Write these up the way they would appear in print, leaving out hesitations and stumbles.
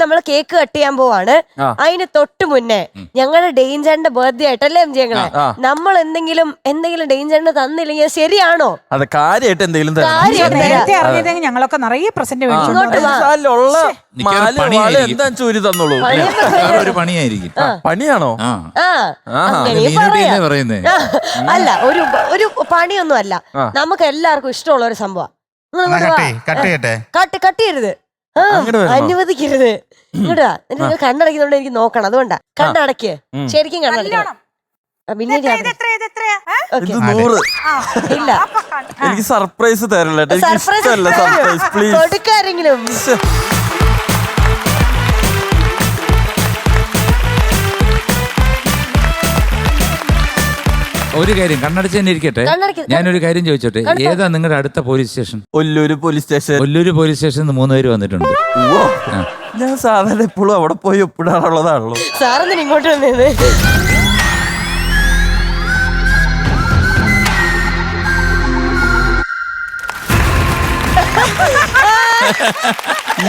നമ്മൾ cake cut ചെയ്യാൻ പോവാണ്. അതിന് തൊട്ട് മുന്നേ ഞങ്ങളുടെ ഡെയിൻചാറിന്റെ ബർത്ത്ഡേ ആയിട്ടല്ലേ എം ജി ഞങ്ങളെ നമ്മൾ എന്തെങ്കിലും ഡെയിൻചാറിന് തന്നില്ലെങ്കിൽ ശരിയാണോ? അത് കാര്യമായിട്ട് എന്തെങ്കിലും ഞങ്ങളൊക്കെ നിറയെ പ്രസന്റ് എന്താ ചൂരി തന്നോളൂ. ഒരു പണിയായിരിക്കും. പണിയാണോ? അല്ല, ഒരു പണിയൊന്നും അല്ല. നമുക്ക് എല്ലാവർക്കും ഇഷ്ടമുള്ള ഒരു സംഭവം. കട്ട് ചെയ്യരുത്, അനുവദിക്കരുത്. ഇങ്ങോട്ടാ, നിങ്ങൾ കണ്ണടയ്ക്കുന്നുണ്ട്, എനിക്ക് നോക്കണം. അതുകൊണ്ടാ കണ്ണടക്ക്, ശരിക്കും കണ്ണടക്കണം. പിന്നീട് ഇല്ല, എനിക്ക് സർപ്രൈസ് തരല്ലേ? കൊടുക്കാരെങ്കിലും ഒരു കാര്യം കണ്ണടച്ച് തന്നെ ഇരിക്കട്ടെ. ഞാനൊരു കാര്യം ചോദിച്ചോട്ടെ, ഏതാ നിങ്ങളുടെ അടുത്ത police station? Ollur police station. Ollur police സ്റ്റേഷനിൽ 3 പേര് വന്നിട്ടുണ്ട്. ഞാൻ സാധാരണ എപ്പോഴും അവിടെ പോയി ഒപ്പിടാറുള്ളതാണല്ലോ. സാറെന്തിനാ ഇങ്ങോട്ട് വന്നത്?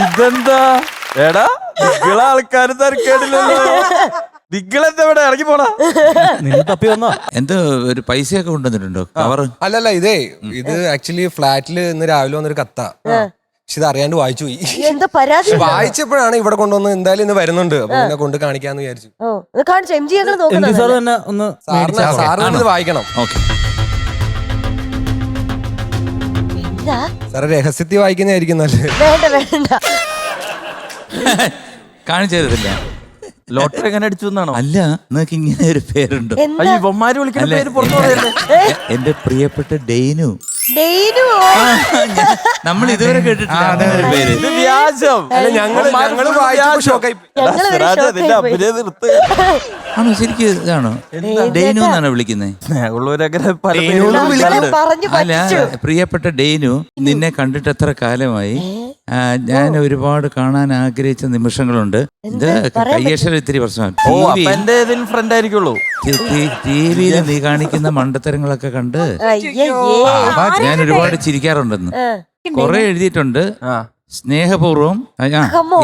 ഇതെന്താ എടാ, നിങ്ങളെ ആൾക്കാര് തിരക്കേടില്ലല്ലോ. നിങ്ങളെന്താ ഇവിടെ ഇറങ്ങി പോണ? തപ്പി വന്നോ? എന്തോ ഒരു പൈസയൊക്കെ കൊണ്ടുവന്നിട്ടുണ്ടോ? കവർ അല്ലല്ല, ഇത് ആക്ച്വലി ഫ്ലാറ്റില് ഇന്ന് രാവിലെ വന്നൊരു കത്താ. പക്ഷെ ഇത് അറിയാണ്ട് വായിച്ചു പോയി. എന്താ പരാതി? വായിച്ചപ്പോഴാണ് ഇവിടെ കൊണ്ടുവന്ന് എന്തായാലും ഇന്ന് വരുന്നുണ്ട്, അപ്പൊ എന്നെ കൊണ്ട് കാണിക്കാന്ന് വിചാരിച്ചു. സാറിന് വായിക്കണം. സാറ് രഹസ്യത്തിൽ വായിക്കുന്നതായിരിക്കും നല്ലത്. വേണ്ട വേണ്ട, കാണിച്ചു തരത്തില്ല. ലോട്ടറി എങ്ങനെ അടിച്ചു എന്നാണോ? അല്ല, നിങ്ങൾക്ക് ഇങ്ങനെ ഒരു പേരുണ്ടോ? ഇവന്മാര് വിളിക്കുന്ന പേര് പുറത്തു. എന്റെ പ്രിയപ്പെട്ട ഡെയ്നു. നമ്മൾ ഇതുവരെ കേട്ടിട്ടില്ല പേര്. വ്യാജം. ആണോ? ശരിക്കും ഇതാണോ? ഡെയ്നു എന്നാണ് വിളിക്കുന്നത്? അല്ല, പ്രിയപ്പെട്ട ഡെയ്നു, നിന്നെ കണ്ടിട്ട് എത്ര കാലമായി. ഞാൻ ഒരുപാട് കാണാൻ ആഗ്രഹിച്ച നിമിഷങ്ങളുണ്ട്. ഇത് കയ്യേശ്വരം ഇത്തിരി പ്രശ്നമാണ്. ടിവിയിൽ നീ കാണിക്കുന്ന മണ്ടത്തരങ്ങളൊക്കെ കണ്ട് ഞാൻ ഒരുപാട് ചിരിക്കാറുണ്ടെന്ന് കൊറേ എഴുതിയിട്ടുണ്ട്. സ്നേഹപൂർവ്വം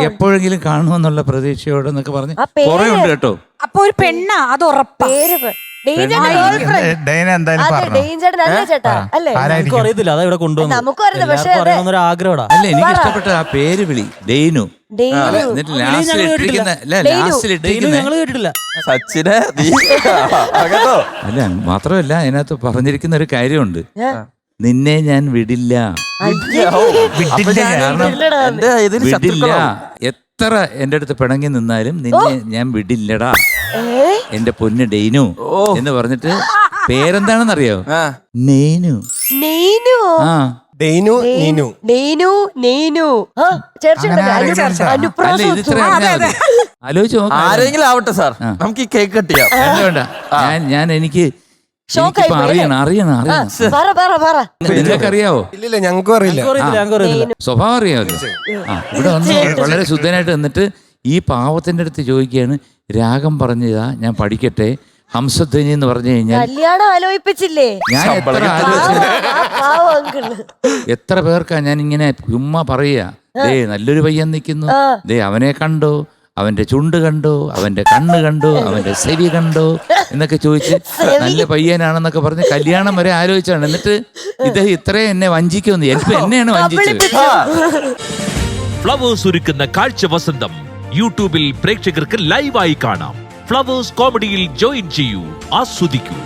എപ്പോഴെങ്കിലും കാണുമെന്നുള്ള പ്രതീക്ഷയോടെ എന്നൊക്കെ പറഞ്ഞ് കൊറേ ഉണ്ട് കേട്ടോ. അപ്പൊ ഒരു പെണ്ണാ, അത് ഉറപ്പാ. അറിയത്തില്ല, അതാ ഇവിടെ കൊണ്ടുവന്നു. അല്ല, എനിക്ക് ഇഷ്ടപ്പെട്ട ആ പേര് വിളി, ഡെയ്നു. എന്നിട്ട് ലാസ്റ്റിൽ ഇട്ടിരിക്കുന്ന സച്ചിനെ. അല്ല, മാത്രമല്ല അതിനകത്ത് പറഞ്ഞിരിക്കുന്ന ഒരു കാര്യമുണ്ട്, നിന്നെ ഞാൻ വിടില്ല. വിടില്ല. എത്ര എന്റെ അടുത്ത് പിണങ്ങി നിന്നാലും നിന്നെ ഞാൻ വിടില്ലടാ, എന്റെ പൊന്ന് ഡെയ്നു എന്ന് പറഞ്ഞിട്ട്. പേരെന്താണെന്നറിയോ? നെയ്നു. ആ, ആലോചിച്ച് നോക്കാം. ആരെങ്കിലും ആവട്ടെ സാർ, നമുക്ക് ഈ കേക്ക് കട്ട് ചെയ്യാം. വേണ്ട, ഞാൻ എനിക്ക് അറിയണം. നിങ്ങൾക്കറിയാവോ? ഇല്ല, ഞങ്ങൾക്കും അറിയില്ല. സ്വഭാവം അറിയാമല്ലോ. ഇവിടെ വന്ന് വളരെ ശുദ്ധനായിട്ട് നിന്നിട്ട് ഈ പാവത്തിന്റെ അടുത്ത് ചോദിക്കുകയാണ്, രാഗം പറഞ്ഞതാ ഞാൻ പഠിക്കട്ടെ, ഹംസധ്വനി എന്ന് പറഞ്ഞു കഴിഞ്ഞാൽ കല്യാണം ആലോചിപ്പിച്ചില്ലേ? ഞാൻ എത്ര പേർക്കാ ഞാൻ ഇങ്ങനെ ചുമ്മാ പറയുക, ദേ നല്ലൊരു പയ്യൻ നിൽക്കുന്നു, ദേ അവനെ കണ്ടോ, അവന്റെ ചുണ്ട് കണ്ടോ, അവന്റെ കണ്ണ് കണ്ടോ, അവന്റെ ചെവി കണ്ടോ എന്നൊക്കെ ചോദിച്ച് നല്ല പയ്യനാണെന്നൊക്കെ പറഞ്ഞ് കല്യാണം വരെ ആലോചിച്ചാണ്. എന്നിട്ട് ഇദ്ദേഹം ഇത്രയും എന്നെ വഞ്ചിക്കുമെന്ന് എന്നെയാണ് വഞ്ചിച്ചത്. ഫ്ലവേഴ്സ് ഒരുക്കുന്ന കാഴ്ച വസന്തം യൂട്യൂബിൽ പ്രേക്ഷകർക്ക് ലൈവായി കാണാം. ഫ്ലവേഴ്സ് കോമഡിയിൽ ജോയിൻ ചെയ്യൂ, ആസ്വദിക്കൂ.